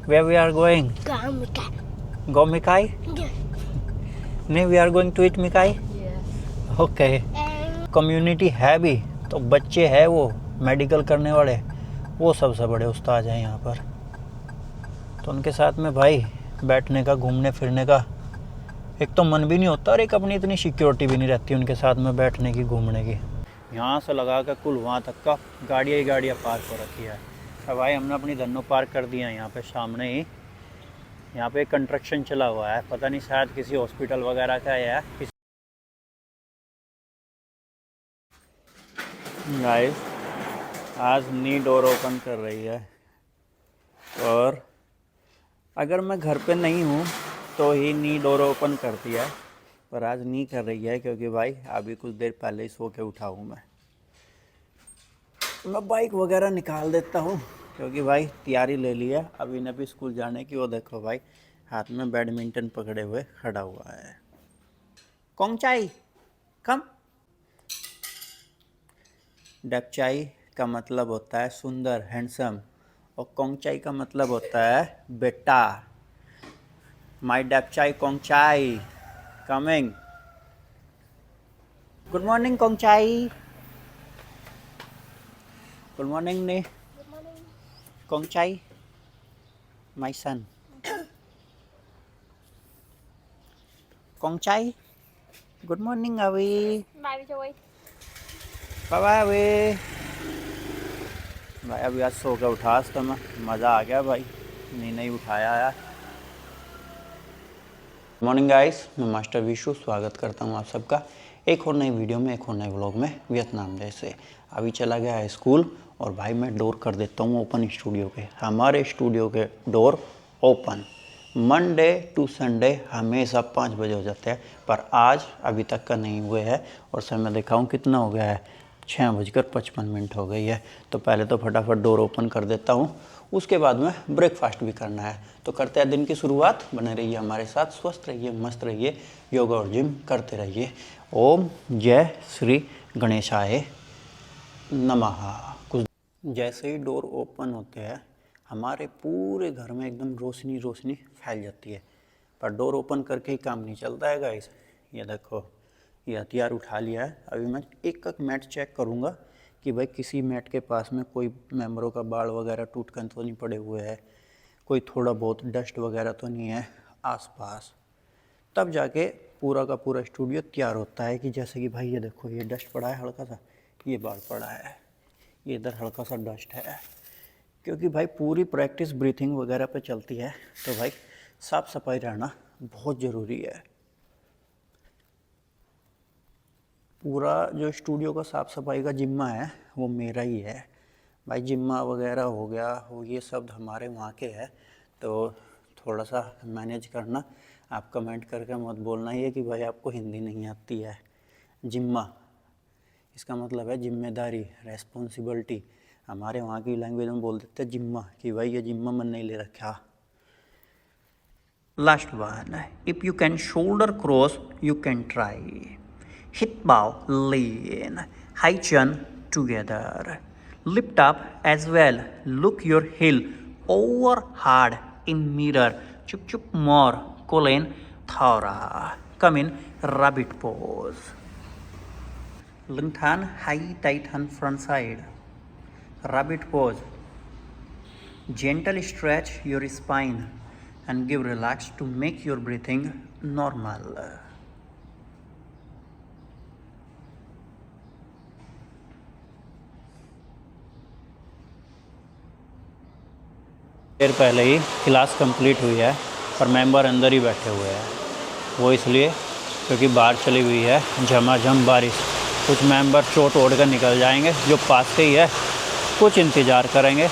Where we are going? Go Mikai? नहीं, we are going to eat Mikai? Yes. Okay. Community है भी तो बच्चे हैं वो मेडिकल करने वाले, वो सबसे बड़े उस्ताद हैं यहाँ पर। तो उनके साथ में भाई बैठने का, घूमने फिरने का एक तो मन भी नहीं होता और एक अपनी इतनी सिक्योरिटी भी नहीं रहती उनके साथ में बैठने की, घूमने की। यहाँ से लगा कर कुल वहाँ तक का गाड़ियाँ ही गाड़ियाँ पार्क हो रखी है। अब भाई हमने अपनी धन्नो पार्क कर दिया है यहाँ पे सामने ही। यहाँ पे कंस्ट्रक्शन चला हुआ है, पता नहीं शायद किसी हॉस्पिटल वगैरह का है। गाइस आज नी डोर ओपन कर रही है और अगर मैं घर पे नहीं हूँ तो ही नी डोर ओपन करती है, पर आज नहीं कर रही है क्योंकि भाई अभी कुछ देर पहले ही सो के उठा हूँ मैं बाइक वगैरह निकाल देता हूँ क्योंकि भाई तैयारी ले ली है अभी न भी स्कूल जाने की। वो देखो भाई हाथ में बैडमिंटन पकड़े हुए खड़ा हुआ है। कोंगचाई कम। डपचाई का मतलब होता है सुंदर, हैंडसम, और कोंगचाई का मतलब होता है बेटा। माय डपचाई Kongchai coming. Good morning Kongchai. Good morning ने Kongchai my son. Kongchai good morning Avi. Bye Joey. Bye bye Avi. भाई अभी आज सो के उठा तो मैं, मज़ा आ गया भाई, नींद नहीं उठाया यार। मॉर्निंग गाइस, मैं मास्टर विशु स्वागत करता हूँ आप सबका एक और नई वीडियो में, एक और नए व्लॉग में वियतनाम देश से। अभी चला गया है स्कूल और भाई मैं डोर कर देता हूँ ओपन स्टूडियो के। हमारे स्टूडियो के door open Monday to Sunday हमेशा 5 बजे हो जाते हैं, पर आज अभी तक का नहीं हुए हैं। और समय दिखाऊँ कितना हो गया है, 6:55 हो गई है। तो पहले तो फटाफट डोर ओपन कर देता हूँ, उसके बाद में ब्रेकफास्ट भी करना है। तो करते हैं दिन की शुरुआत। बने रहिए हमारे साथ, स्वस्थ रहिए, मस्त रहिए, योगा और जिम करते रहिए। ओम जय श्री गणेशाय नमः। कुछ जैसे ही डोर ओपन होते हैं हमारे पूरे घर में एकदम रोशनी रोशनी फैल जाती है। पर डोर ओपन करके ही काम नहीं चलता है गाइस। ये देखो, ये हथियार उठा लिया है। अभी मैं एक एक मैट चेक करूँगा कि भाई किसी मैट के पास में कोई मेंबरों का बाल वगैरह टूट कर तो नहीं पड़े हुए हैं, कोई थोड़ा बहुत डस्ट वगैरह तो नहीं है आसपास। तब जाके पूरा का पूरा स्टूडियो तैयार होता है। कि जैसे कि भाई ये देखो, ये डस्ट पड़ा है हल्का सा, ये बाल पड़ा है, ये इधर हल्का सा डस्ट है। क्योंकि भाई पूरी प्रैक्टिस ब्रीथिंग वगैरह पे चलती है, तो भाई साफ़ सफाई रहना बहुत ज़रूरी है। पूरा जो स्टूडियो का साफ़ सफाई का जिम्मा है वो मेरा ही है भाई। जिम्मा वगैरह हो गया, वो ये सब हमारे वहाँ के है, तो थोड़ा सा मैनेज करना। आप कमेंट करके मत बोलना ये कि भाई आपको हिंदी नहीं आती है। जिम्मा इसका मतलब है जिम्मेदारी, रेस्पॉन्सिबिलिटी। हमारे वहाँ की लैंग्वेज में बोल देते हैं जिम्मा, कि भाई ये जिम्मा मन नहीं ले रखा। Last one, if you can shoulder cross you can try. Hip bow, lean, high chin together. Lift up as well. Look your heel over hard in mirror. Chup chup more. Colin Thora. Come in rabbit pose. Lengthen high tighten front side. Rabbit pose. Gentle stretch your spine and give relax to make your breathing normal. देर पहले ही class complete हुई है, पर member अंदर ही बैठे हुए हैं। वो इसलिए क्योंकि बाहर चली हुई है झमाझम बारिश। कुछ मेंबर चोट ओढ़ कर निकल जाएंगे जो पास के ही है, कुछ इंतज़ार करेंगे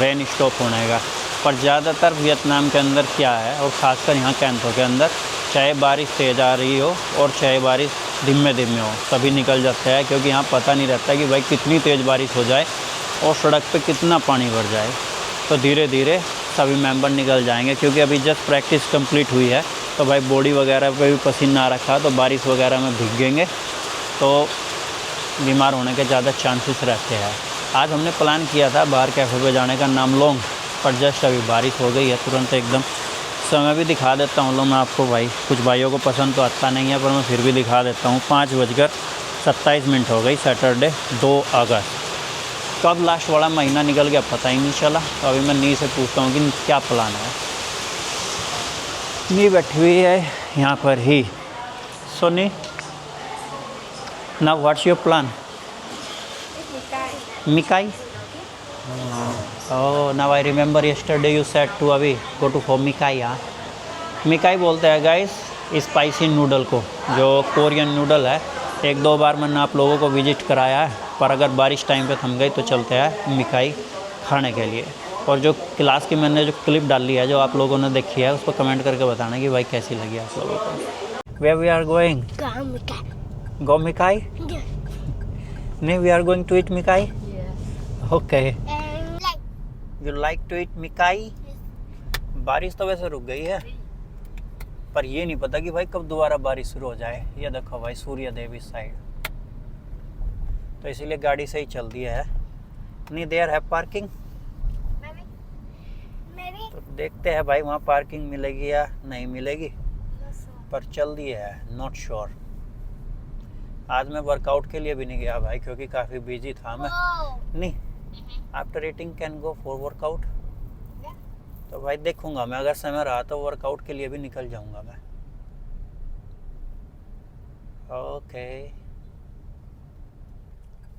रेन स्टॉप होने का। पर ज़्यादातर वियतनाम के अंदर क्या है, और ख़ासकर यहाँ कैंथो के अंदर, चाहे बारिश तेज़ आ रही हो और चाहे बारिश धीमे धीमे हो, सभी निकल जाते हैं। क्योंकि यहाँ पता नहीं रहता कि भाई कितनी तेज़ बारिश हो जाए और सड़क पे कितना पानी भर जाए। तो धीरे धीरे सभी मेंबर निकल जाएंगे। क्योंकि अभी जस्ट प्रैक्टिस कंप्लीट हुई है, तो भाई बॉडी वगैरह पे भी पसीना आ रखा, तो बारिश वगैरह में भीगेंगे तो बीमार होने के ज़्यादा चांसेस रहते हैं। आज हमने प्लान किया था बाहर कैफ़े पे जाने का, नामलोंग, पर जस्ट अभी बारिश हो गई है तुरंत एकदम। समय भी दिखा देता हूँ लो मैं आपको भाई, कुछ भाइयों को पसंद तो आता नहीं है पर मैं फिर भी दिखा देता हूँ। 5:27 हो गई, सैटरडे 2 अगस्त। कब लास्ट वाला महीना निकल गया पता ही नहीं चला। तो अभी मैं नी से पूछता हूँ कि क्या प्लान है। नी बैठी हुई है यहाँ पर ही। सो नी, नाउ व्हाट्स योर प्लान? मिकाई? Oh, now I remember yesterday you said to अभी go to for मिकाई। हाँ, मिकाई बोलते हैं गाइस स्पाइसी नूडल को, जो कोरियन नूडल है। 1-2 बार मैंने आप लोगों को विजिट कराया है, पर अगर बारिश टाइम पे थम गई तो चलते हैं मिकाई खाने के लिए। और जो क्लास की मैंने जो क्लिप डाली है, जो आप लोगों ने देखी है, उस पर कमेंट करके बताना कि भाई कैसी लगी आप लोगों को। Where we are going? Go मिकाई? नहीं, we are going to eat मिकाई? Okay. You like to eat मिकाई? बारिश तो वैसे रुक गई है, पर ये नहीं पता कि भाई कब दोबारा बारिश शुरू हो जाए। ये देखो भाई सूर्य देव इस साइड, तो इसीलिए गाड़ी सही चल दी है। नहीं देयर है पार्किंग, तो देखते हैं भाई वहाँ पार्किंग मिलेगी या नहीं मिलेगी, पर चल दी है, नॉट श्योर। आज मैं वर्कआउट के लिए भी नहीं गया भाई, क्योंकि काफ़ी बिजी था मैं। नहीं, after eating can go for workout. तो भाई देखूंगा मैं, अगर समय रहा तो वर्कआउट के लिए भी निकल जाऊंगा मैं। ओके,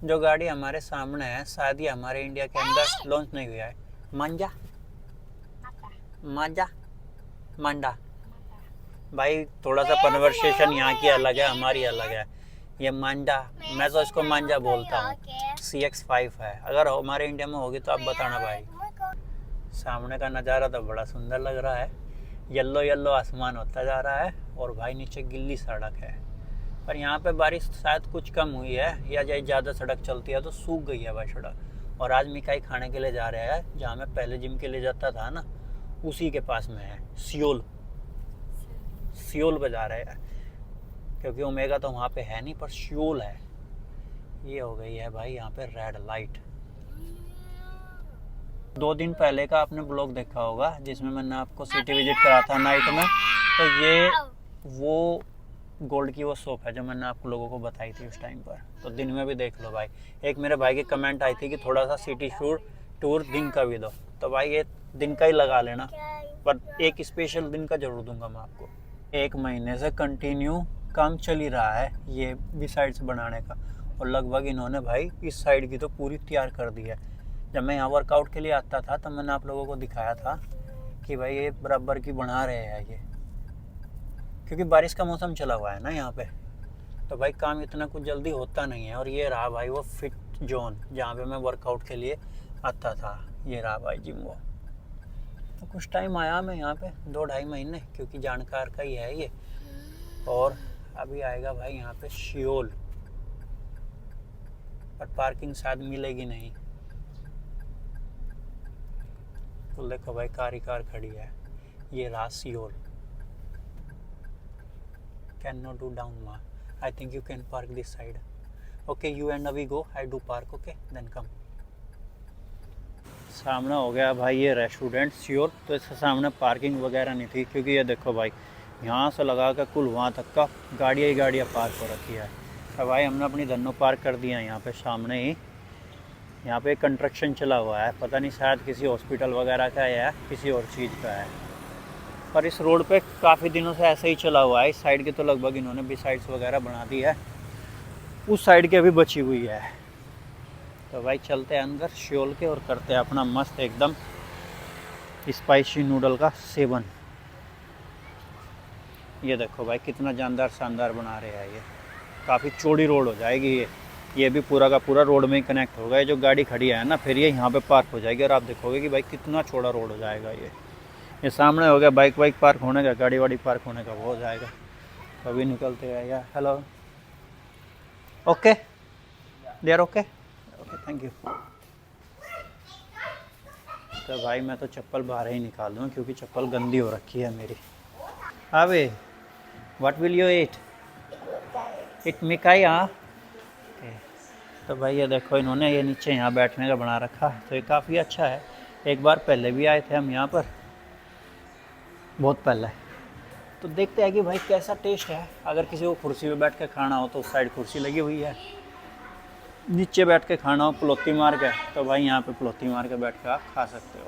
जो गाड़ी हमारे सामने है शायद ये हमारे इंडिया के अंदर लॉन्च नहीं हुआ है। मांजा मांजा मांडा भाई, थोड़ा सा कन्वर्सेशन यहाँ की अलग है, हमारी अलग है। ये मांडा, मैं तो इसको मांजा बोलता हूँ। CX-5 है, अगर हमारे इंडिया में होगी तो आप बताना भाई। सामने का नज़ारा तो बड़ा सुंदर लग रहा है, येलो येलो आसमान होता जा रहा है, और भाई नीचे गिल्ली सड़क है। पर यहाँ पे बारिश शायद कुछ कम हुई है, या ज़्यादा सड़क चलती है तो सूख गई है भाई सड़क। और आज मिकाई खाने के लिए जा रहे हैं, जहाँ मैं पहले जिम के लिए जाता था ना, उसी के पास में है। सियोल पे जा रहे हैं, क्योंकि ओमेगा तो वहाँ पे है नहीं, पर सियोल है। ये हो गई है भाई यहाँ पे रेड लाइट। 2 दिन पहले का आपने ब्लॉग देखा होगा, जिसमें मैंने आपको सिटी विजिट करा था नाइट में। तो ये वो गोल्ड की वो शॉप है जो मैंने आप लोगों को बताई थी उस टाइम पर। तो दिन में भी देख लो भाई। एक मेरे भाई की कमेंट आई थी कि थोड़ा सा सिटी टूर दिन का भी दो, तो भाई ये दिन का ही लगा लेना, पर एक स्पेशल दिन का जरूर दूंगा मैं आपको। 1 महीने से कंटिन्यू काम चल ही रहा है ये भी साइड्स बनाने का, और लगभग इन्होंने भाई इस साइड की तो पूरी तैयार कर दी है। जब मैं यहाँ वर्कआउट के लिए आता था तब मैंने आप लोगों को दिखाया था कि भाई ये बराबर की बना रहे हैं ये, क्योंकि बारिश का मौसम चला हुआ है ना यहाँ पे, तो भाई काम इतना कुछ जल्दी होता नहीं है। और ये रहा भाई वो फिट जोन जहाँ पे मैं वर्कआउट के लिए आता था। ये रहा भाई जिम वो। तो कुछ टाइम आया मैं यहाँ पे, 2-2.5 महीने, क्योंकि जानकार का ही है ये। और अभी आएगा भाई यहाँ पे सियोल, पर पार्किंग शायद मिलेगी नहीं। तो देखो भाई कार ही कार खड़ी है। ये रहा Seoul. Can not do down मा, I think you can park this side. Okay, you and अभी go, I do park, okay then come. सामने हो गया भाई ये रेस्टोरेंट सियोल। तो इसके सामने पार्किंग वगैरह नहीं थी, क्योंकि ये देखो भाई यहाँ से लगा कर कुल वहाँ तक का गाड़ियाँ ही गाड़ियाँ पार्क हो रखी है। तो भाई हमने अपनी धन्नो पार्क कर दिया है यहाँ पे सामने ही। यहाँ पे कंस्ट्रक्शन चला हुआ है, पता नहीं शायद किसी हॉस्पिटल वगैरह का है या किसी और चीज़ का है। पर इस रोड पे काफ़ी दिनों से ऐसे ही चला हुआ है। इस साइड की तो लगभग इन्होंने भी साइड्स वगैरह बना दी है, उस साइड की अभी बची हुई है। तो भाई चलते हैं अंदर सियोल के और करते हैं अपना मस्त एकदम स्पाइसी नूडल का सेवन। ये देखो भाई कितना जानदार शानदार बना रहे हैं ये। काफ़ी चौड़ी रोड हो जाएगी ये भी पूरा का पूरा रोड में ही कनेक्ट होगा। ये जो गाड़ी खड़ी है ना, फिर ये यहाँ पे पार्क हो जाएगी, और आप देखोगे कि भाई कितना चौड़ा रोड हो जाएगा ये सामने हो गया बाइक वाइक पार्क होने का, गाड़ी वाड़ी पार्क होने का वो हो जाएगा। तो अभी निकलते हैं यार। Hello, okay there, okay okay, thank you. तो भाई मैं तो चप्पल बाहर ही निकाल दूँ, क्योंकि चप्पल गंदी हो रखी है मेरी। अबे what will you eat? It मिकाई। हाँ, तो भाई ये देखो इन्होंने ये नीचे यहाँ बैठने का बना रखा है, तो ये काफ़ी अच्छा है। एक बार पहले भी आए थे हम यहाँ पर, बहुत पहले। तो देखते हैं कि भाई कैसा टेस्ट है। अगर किसी को कुर्सी पे बैठ के खाना हो तो उस साइड कुर्सी लगी हुई है, नीचे बैठ के खाना हो पलौती मार के तो भाई यहाँ पे पलौती मार के बैठ के आप खा सकते हो।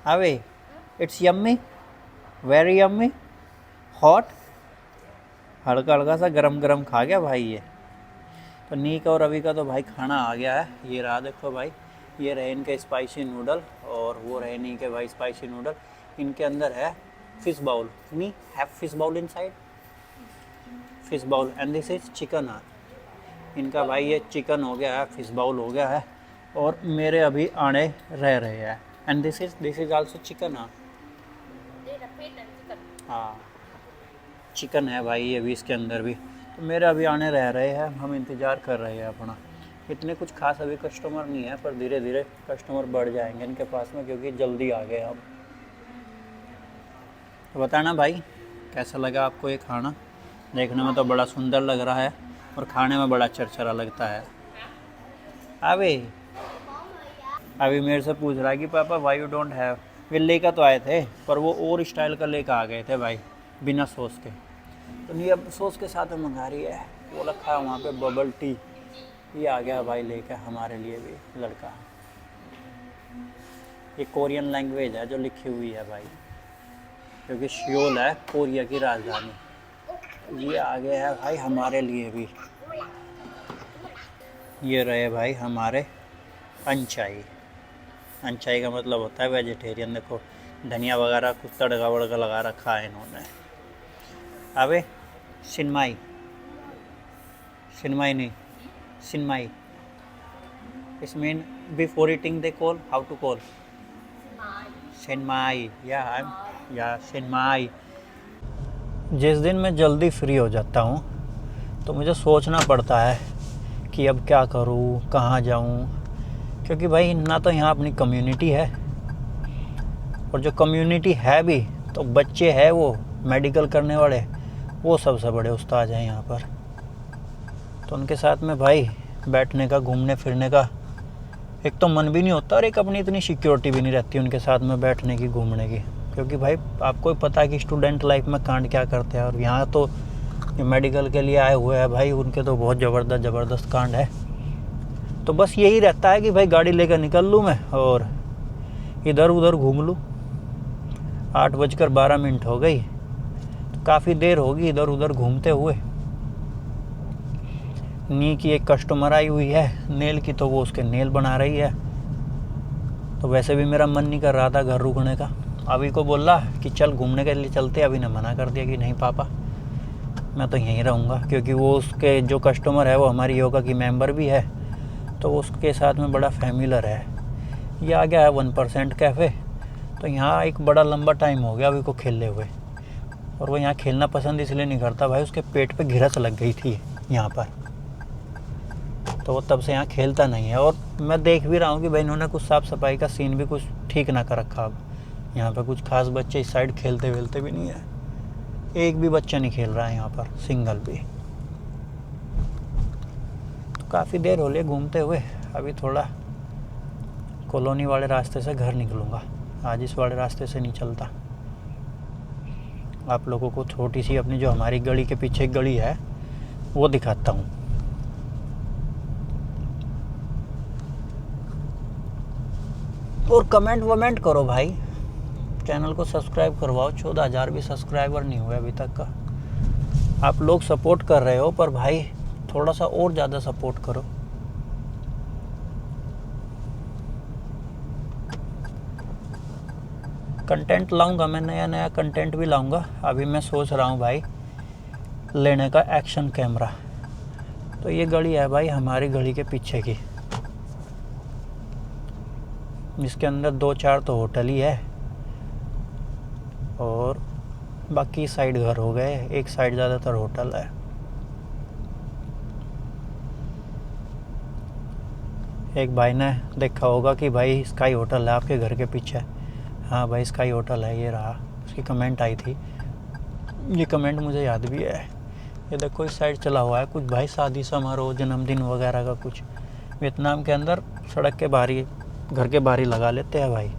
Away it's yummy, very yummy, hot, हल्का हल्का सा गरम गरम खा गया भाई ये। तो नीक और रवि का तो भाई खाना आ गया है। ये रहा देखो भाई, ये रहे इनके स्पाइसी नूडल और वो रहे नी के भाई स्पाइसी नूडल। इनके अंदर है फिश बाउल, नी have fish bowl inside, fish bowl and this is chicken. इनका भाई ये चिकन हो गया है, फिश बाउल हो गया है और मेरे अभी आने रह रहे हैं and this is also chicken. हाँ चिकन है भाई ये भी इसके अंदर भी। तो मेरे अभी आने रह रहे हैं, हम इंतज़ार कर रहे हैं अपना। इतने कुछ खास अभी कस्टमर नहीं है पर धीरे धीरे कस्टमर बढ़ जाएंगे इनके पास में, क्योंकि जल्दी आ गए हम। तो बताना भाई कैसा लगा आपको ये खाना। देखने में तो बड़ा सुंदर लग रहा है और खाने में बड़ा चरचरा लगता है। अभी मेरे से पूछ रहा है कि पापा वाई यू डोंट हैव। वे लेकर तो आए थे पर वो और स्टाइल का लेकर आ गए थे भाई, बिना सॉस के। तो नहीं अब सॉस के साथ में मंगा रही है। वो रखा है वहाँ पे बबल टी, ये आ गया भाई लेकर हमारे लिए भी लड़का। ये कोरियन लैंग्वेज है जो लिखी हुई है भाई, क्योंकि सियोल है कोरिया की राजधानी। ये आ गया है भाई हमारे लिए भी। ये रहे भाई हमारे अंचाई। अंचाई का मतलब होता है वेजिटेरियन। देखो धनिया वगैरह कुछ तड़का वड़का लगा रखा है इन्होंने। अबे सिनमाई, सिनमाई नहीं सिनमाई। Is mean before eating they call, how to call? सिनमाई। या सिनमाई। जिस दिन मैं जल्दी फ्री हो जाता हूँ तो मुझे सोचना पड़ता है कि अब क्या करूँ, कहाँ जाऊँ, क्योंकि भाई ना तो यहाँ अपनी कम्युनिटी है और जो कम्युनिटी है भी तो बच्चे हैं वो मेडिकल करने वाले, वो सबसे बड़े उस्ताद हैं यहाँ पर। तो उनके साथ में भाई बैठने का, घूमने फिरने का एक तो मन भी नहीं होता और एक अपनी इतनी सिक्योरिटी भी नहीं रहती उनके साथ में बैठने की, घूमने की। क्योंकि भाई आपको ही पता है कि स्टूडेंट लाइफ में कांड क्या करते हैं, और यहाँ तो मेडिकल के लिए आए हुए हैं भाई, उनके तो बहुत ज़बरदस्त कांड है। तो बस यही रहता है कि भाई गाड़ी लेकर निकल लूँ मैं और इधर उधर घूम लूँ। 8:12 हो गई, तो काफ़ी देर होगी इधर उधर घूमते हुए। नी की एक कस्टमर आई हुई है नेल की, तो वो उसके नेल बना रही है। तो वैसे भी मेरा मन नहीं कर रहा था घर रुकने का। अभी को बोला कि चल घूमने के लिए चलते, अभी ने मना कर दिया कि नहीं पापा मैं तो यहीं रहूँगा, क्योंकि वो उसके जो कस्टमर है वो हमारी योगा की मेंबर भी है, तो उसके साथ में बड़ा फैमिलर है। ये आ गया है 1% कैफ़े। तो यहाँ एक बड़ा लंबा टाइम हो गया अभी को खेलने हुए, और वो यहाँ खेलना पसंद इसलिए नहीं करता भाई, उसके पेट पे घिरस लग गई थी यहाँ पर, तो वो तब से यहाँ खेलता नहीं है। और मैं देख भी रहा हूँ कि भाई इन्होंने कुछ साफ़ सफाई का सीन भी कुछ ठीक ना कर रखा। अब यहाँ पर कुछ खास बच्चे इस साइड खेलते वेलते भी नहीं है, एक भी बच्चा नहीं खेल रहा है यहाँ पर, सिंगल भी। तो काफ़ी देर हो रही है घूमते हुए। अभी थोड़ा कॉलोनी वाले रास्ते से घर निकलूँगा, आज इस वाले रास्ते से नहीं चलता। आप लोगों को छोटी सी अपनी जो हमारी गली के पीछे एक गली है वो दिखाता हूँ। और कमेंट वमेंट करो भाई, चैनल को सब्सक्राइब करवाओ। 14,000 भी सब्सक्राइबर नहीं हुए अभी तक का। आप लोग सपोर्ट कर रहे हो पर भाई थोड़ा सा और ज़्यादा सपोर्ट करो। कंटेंट लाऊंगा मैं, नया नया कंटेंट भी लाऊंगा। अभी मैं सोच रहा हूँ भाई लेने का एक्शन कैमरा। तो ये गली है भाई हमारी गली के पीछे की, जिसके अंदर 2-4 तो होटल ही है और बाकी साइड घर हो गए, एक साइड ज़्यादातर होटल है। एक भाई ने देखा होगा कि भाई स्काई होटल है आपके घर के पीछे। हाँ भाई स्काई होटल है, ये रहा, उसकी कमेंट आई थी। ये कमेंट मुझे याद भी है। ये देखो इस साइड चला हुआ है कुछ भाई शादी समारोह, जन्मदिन वगैरह का कुछ। वियतनाम के अंदर सड़क के बाहर ही घर के बाहर ही लगा लेते हैं भाई,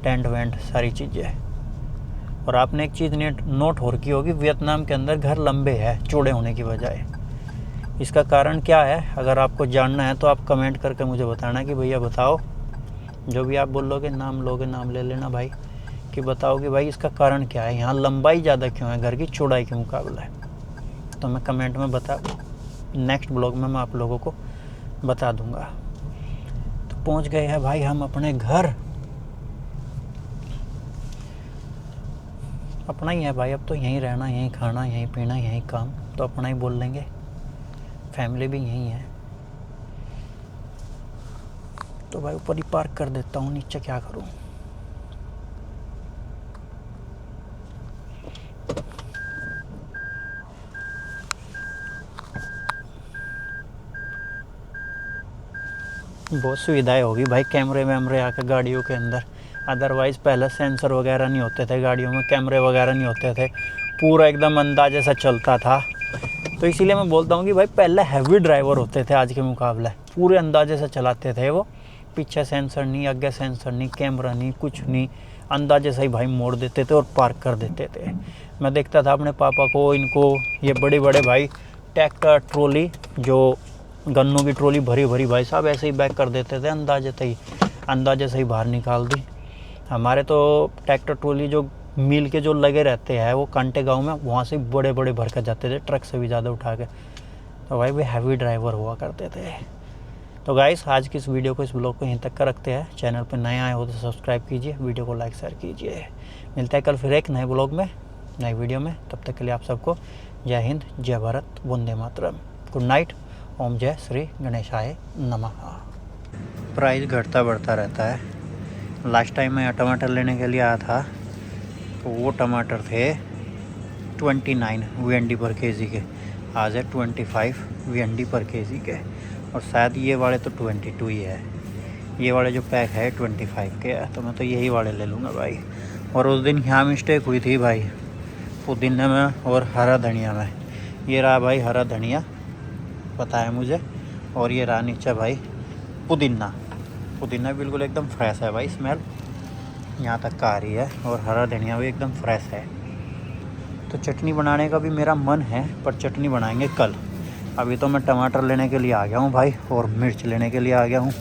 टेंट वेंट सारी चीज़ें। और आपने एक चीज़ नोट हो रखी होगी, वियतनाम के अंदर घर लंबे हैं चौड़े होने की बजाय। इसका कारण क्या है, अगर आपको जानना है तो आप कमेंट करके मुझे बताना कि भैया बताओ, जो भी आप बोलोगे नाम ले लेना भाई, कि बताओ कि भाई इसका कारण क्या है, यहाँ लंबाई ज़्यादा क्यों है घर की चौड़ाई के मुकाबले। तो मैं कमेंट में नेक्स्ट ब्लॉग में मैं आप लोगों को बता दूंगा। तो पहुँच गए हैं भाई हम अपने घर, अपना ही है भाई, अब तो यहीं रहना, यहीं खाना, यहीं पीना, यहीं काम, तो अपना ही बोल लेंगे, फैमिली भी यहीं है। तो भाई ऊपर ही पार्क कर देता हूँ, नीचे क्या करूँ। बहुत सुविधाएं होगी भाई, कैमरे वैमरे आके गाड़ियों के अंदर। अदरवाइज़ पहले सेंसर वगैरह नहीं होते थे गाड़ियों में, कैमरे वगैरह नहीं होते थे, पूरा एकदम अंदाजे से चलता था। तो इसीलिए मैं बोलता हूँ कि भाई पहले हैवी ड्राइवर होते थे आज के मुकाबले, पूरे अंदाजे से चलाते थे वो, पीछे सेंसर नहीं, आगे सेंसर नहीं, कैमरा नहीं, कुछ नहीं, अंदाजे से ही भाई मोड़ देते थे और पार्क कर देते थे। मैं देखता था अपने पापा को, इनको, ये बड़े बड़े भाई ट्रैक्टर ट्रॉली, जो गन्नों की ट्रॉली भरी भरी भाई साहब ऐसे ही बैक कर देते थे, अंदाजे से ही बाहर निकाल दी। हमारे तो ट्रैक्टर ट्रॉली जो मील के जो लगे रहते हैं वो कांटे गांव में, वहाँ से बड़े बड़े भर कर जाते थे, ट्रक से भी ज़्यादा उठा के। तो भाई वे हैवी ड्राइवर हुआ करते थे। तो गाइस आज की इस वीडियो को, इस ब्लॉग को यहीं तक का रखते हैं। चैनल पर नए आए हो तो सब्सक्राइब कीजिए, वीडियो को लाइक शेयर कीजिए। मिलता है कल फिर एक नए ब्लॉग में, नई वीडियो में। तब तक के लिए आप सबको जय हिंद, जय भारत, वंदे मातरम, गुड नाइट, ओम जय श्री गणेशाय नमः। प्राइस घटता बढ़ता रहता है। लास्ट टाइम मैं टमाटर लेने के लिए आया था तो वो टमाटर थे 29 VND पर केजी के, आज है 25 VND पर केजी के। और शायद ये वाले तो 22 ही है, ये वाले जो पैक है 25 के है, तो मैं तो यही वाले ले लूँगा भाई। और उस दिन यहाँ मिस्टेक हुई थी भाई, पुदीने में और हरा धनिया में। ये रहा भाई हरा धनिया, पता है मुझे, और ये रहा नीचे भाई पुदीना बिल्कुल एकदम फ्रेश है भाई, स्मेल यहाँ तक का आ रही है, और हरा धनिया भी एकदम फ्रेश है। तो चटनी बनाने का भी मेरा मन है, पर चटनी बनाएंगे कल। अभी तो मैं टमाटर लेने के लिए आ गया हूँ भाई, और मिर्च लेने के लिए आ गया हूँ।